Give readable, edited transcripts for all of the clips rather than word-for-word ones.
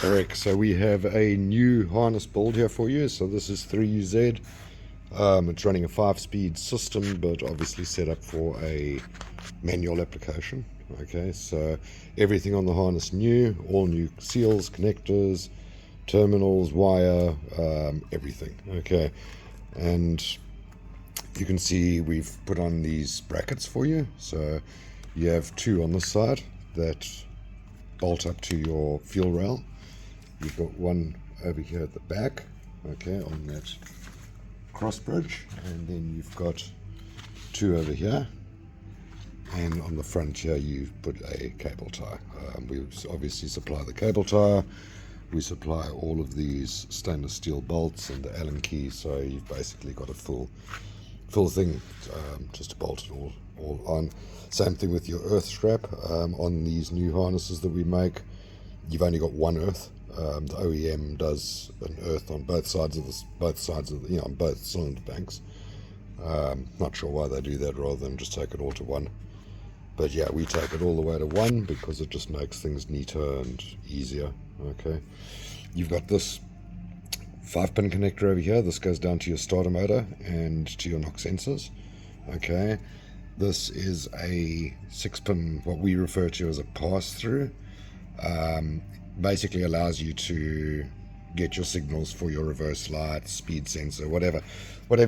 Eric, so we have a new harness build here for you. So this is 3UZ. It's running a 5-speed system, but obviously set up for a manual application. Okay, so everything on the harness new, all new seals, connectors, terminals, wire, everything. Okay, and you can see we've put on these brackets for you. So you have 2 on this side that bolt up to your fuel rail. You've got 1 over here at the back, okay, on that cross bridge, and then you've got 2 over here, and on the front here you put a cable tie. We obviously supply the cable tie, we supply all of these stainless steel bolts and the Allen key, so you've basically got a full thing just to bolt it all on. Same thing with your earth strap. On these new harnesses that we make, you've only got 1 earth. The OEM does an earth on both sides of the, on both cylinder banks. Not sure why they do that rather than just take it all to 1. But yeah, we take it all the way to 1 because it just makes things neater and easier. Okay, you've got this 5-pin connector over here. This goes down to your starter motor and to your knock sensors. Okay, this is a 6-pin, what we refer to as a pass-through. Basically allows you to get your signals for your reverse light, speed sensor, whatever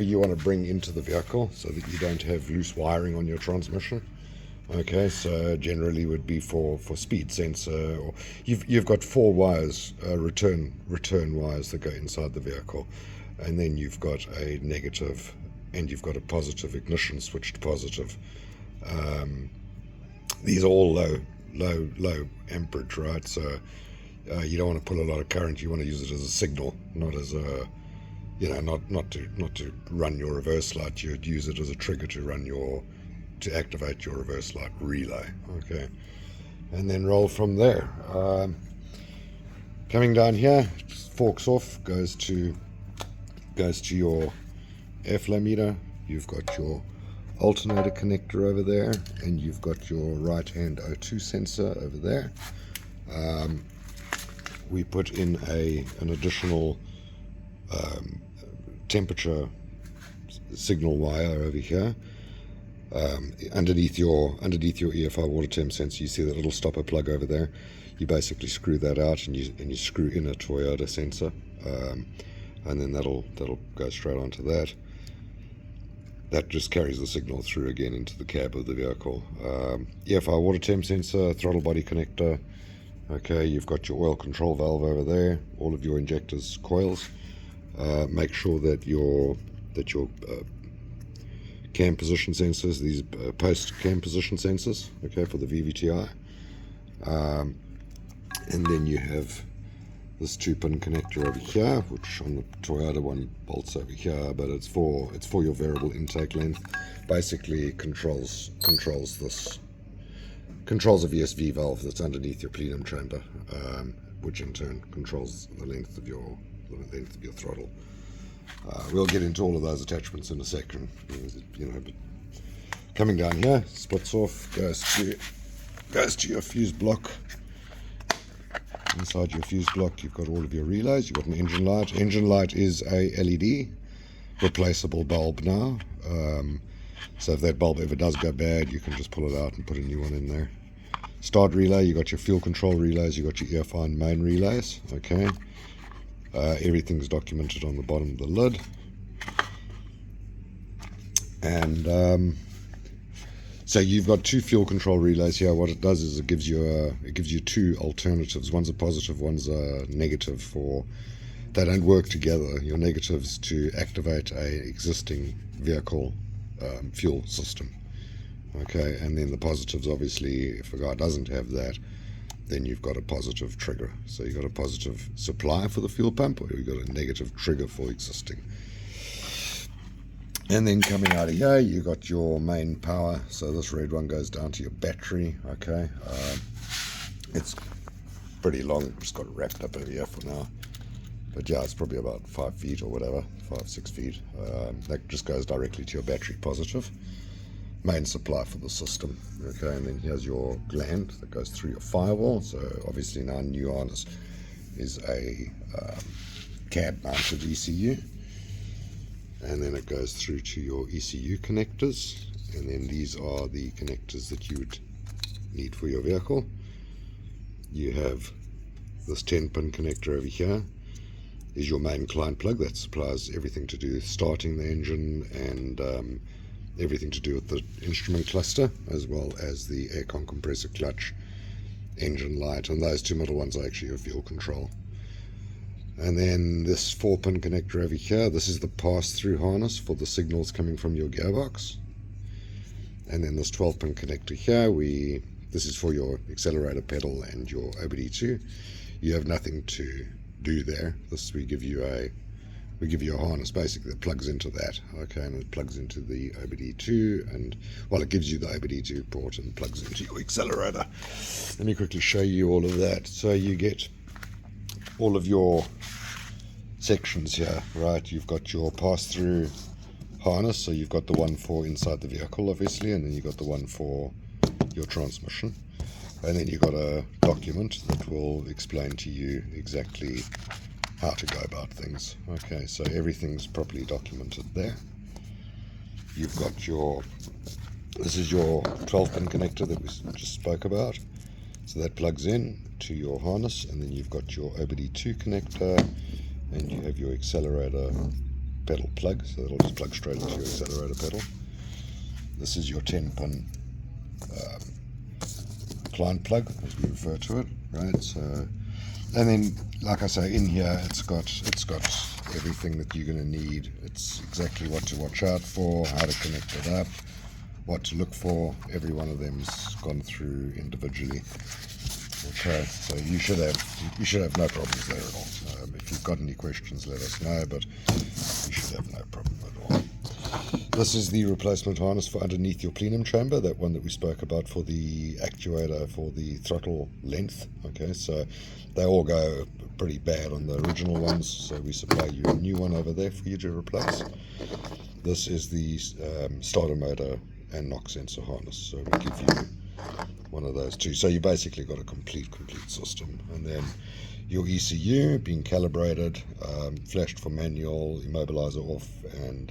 you want to bring into the vehicle, so that you don't have loose wiring on your transmission. Okay, so generally would be for speed sensor, or you've got 4 wires, return wires that go inside the vehicle, and then you've got a negative and you've got a positive ignition switch to positive. These are all low amperage, right? So you don't want to pull a lot of current. You want to use it as a signal, not as a, not to run your reverse light. You'd use it as a trigger to activate your reverse light relay. Okay, and then roll from there. Coming down here, forks off, goes to your airflow meter. You've got your alternator connector over there, and you've got your right hand O2 sensor over there. We put in an additional temperature signal wire over here. Underneath your EFI water temp sensor, you see that little stopper plug over there. You basically screw that out, and you screw in a Toyota sensor, and then that'll go straight onto that. That just carries the signal through again into the cab of the vehicle. EFI water temp sensor, throttle body connector. Okay, you've got your oil control valve over there, all of your injectors, coils. Make sure that your cam position sensors, these post cam position sensors, okay, for the VVT-i. And then you have this 2-pin connector over here, which on the Toyota one bolts over here, but it's for your variable intake length. Basically controls a VSV valve that's underneath your plenum chamber, which in turn controls the length of your throttle. We'll get into all of those attachments in a second, but coming down here, splits off, goes to your fuse block. Inside your fuse block, you've got all of your relays. You've got an engine light. Engine light is a LED, replaceable bulb now. So if that bulb ever does go bad, you can just pull it out and put a new one in there. Start relay, you got your fuel control relays, you got your EFI and main relays. Okay, everything's documented on the bottom of the lid. And so you've got 2 fuel control relays here. What it does is it gives you 2 alternatives. One's a positive, one's a negative. They don't work together. Your negatives to activate a existing vehicle fuel system. Okay, and then the positives, obviously, if a guy doesn't have that, then you've got a positive trigger. So you've got a positive supply for the fuel pump, or you've got a negative trigger for existing. And then coming out of here, you got your main power. So this red one goes down to your battery. Okay, it's pretty long. Just got it wrapped up over here for now. But yeah, it's probably about 5 feet or whatever, 5-6 feet. That just goes directly to your battery positive. Main supply for the system. Okay, and then here's your gland that goes through your firewall. So obviously now new harness, is a cab mounted ECU, and then it goes through to your ECU connectors, and then these are the connectors that you would need for your vehicle. You have this 10-pin connector over here is your main client plug that supplies everything to do with starting the engine and everything to do with the instrument cluster, as well as the aircon compressor clutch, engine light, and those two middle ones are actually your fuel control. And then this 4-pin connector over here, this is the pass-through harness for the signals coming from your gearbox. And then this 12-pin connector here, this is for your accelerator pedal and your OBD2. You have nothing to do there. We give you a harness basically that plugs into that, okay, and it plugs into the OBD2, and well, it gives you the OBD2 port and plugs into your accelerator. Let me quickly show you all of that. So you get all of your sections here, right? You've got your pass-through harness, so you've got the one for inside the vehicle, obviously, and then you've got the one for your transmission, and then you've got a document that will explain to you exactly how to go about things. Okay, so everything's properly documented there. You've got this is your 12-pin connector that we just spoke about, so that plugs in to your harness, and then you've got your OBD2 connector, and you have your accelerator pedal plug, so it'll just plug straight into your accelerator pedal. This is your 10-pin client plug, as we refer to it, right? So, and then, like I say, in here it's got everything that you're going to need. It's exactly what to watch out for, how to connect it up, what to look for. Every one of them's gone through individually. Okay, so you should have no problems there at all. If you've got any questions, let us know, but you should have no problem at all. This is the replacement harness for underneath your plenum chamber, that one that we spoke about for the actuator for the throttle length. Okay, so they all go pretty bad on the original ones, so we supply you a new one over there for you to replace. This is the starter motor and knock sensor harness, so we give you one of those too. So you basically got a complete system. And then your ECU being calibrated, flashed for manual, immobilizer off, and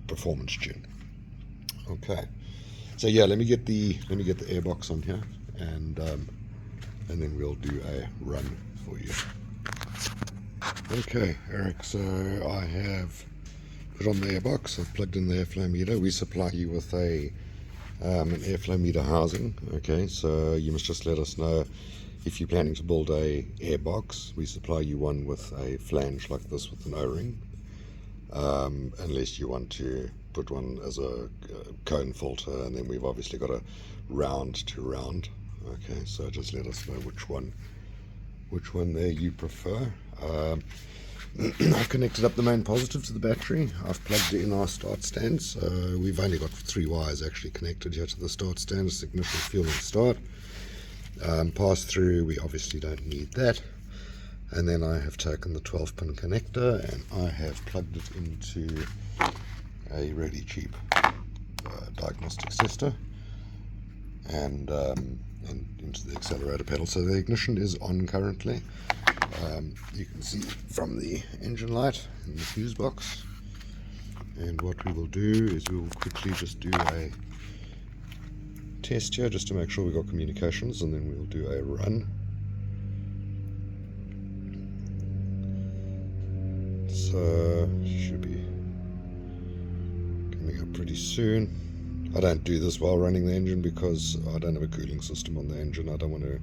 performance tune. Okay, so yeah, let me get the airbox on here, and then we'll do a run for you. Okay, Eric, so I have put on the airbox, I've plugged in the airflow meter. We supply you with an airflow meter housing. Okay, so you must just let us know if you're planning to build a airbox. We supply you one with a flange like this with an O-ring, unless you want to put one as a cone filter, and then we've obviously got a round to round. Okay, so just let us know which one there you prefer. I've connected up the main positive to the battery. I've plugged in our start stand, so we've only got 3 wires actually connected here to the start stand. It's ignition, fuel and start. Pass through, we obviously don't need that. And then I have taken the 12-pin connector and I have plugged it into a really cheap Diagnostics tester, and into the accelerator pedal. So the ignition is on currently. You can see from the engine light in the fuse box. And what we will do is we will quickly just do a test here just to make sure we've got communications, and then we'll do a run. So should be coming up pretty soon. I don't do this while running the engine because I don't have a cooling system on the engine. I don't want to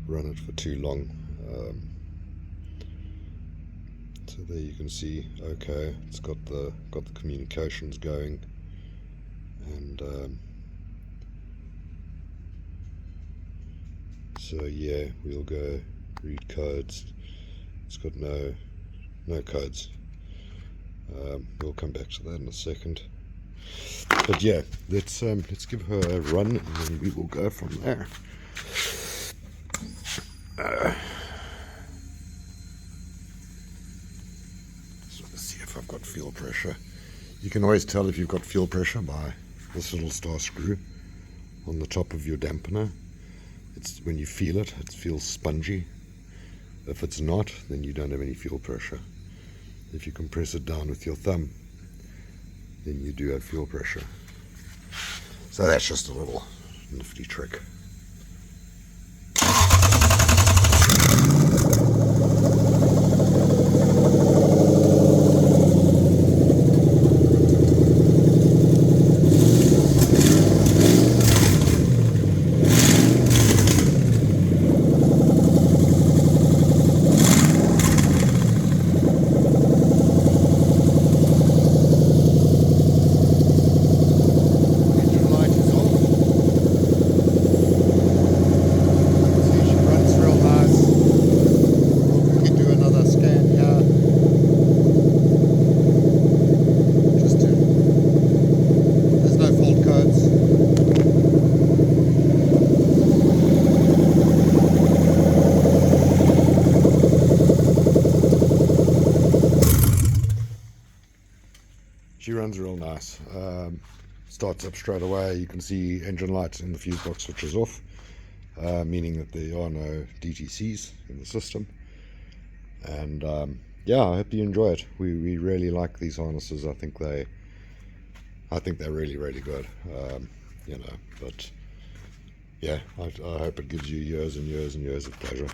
run it for too long. So there you can see, okay, it's got the communications going, and so yeah, we'll go read codes. It's got no codes. We'll come back to that in a second. But yeah, let's give her a run, and then we will go from there. Just want to see if I've got fuel pressure. You can always tell if you've got fuel pressure by this little star screw on the top of your dampener. It's when you feel it, it feels spongy. If it's not, then you don't have any fuel pressure. If you compress it down with your thumb, then you do have fuel pressure. So that's just a little nifty trick. She runs real nice. Starts up straight away. You can see engine lights in the fuse box switches off, meaning that there are no DTCs in the system. And yeah, I hope you enjoy it. We really like these harnesses. I think they're really, really good. You know, but yeah, I hope it gives you years and years and years of pleasure.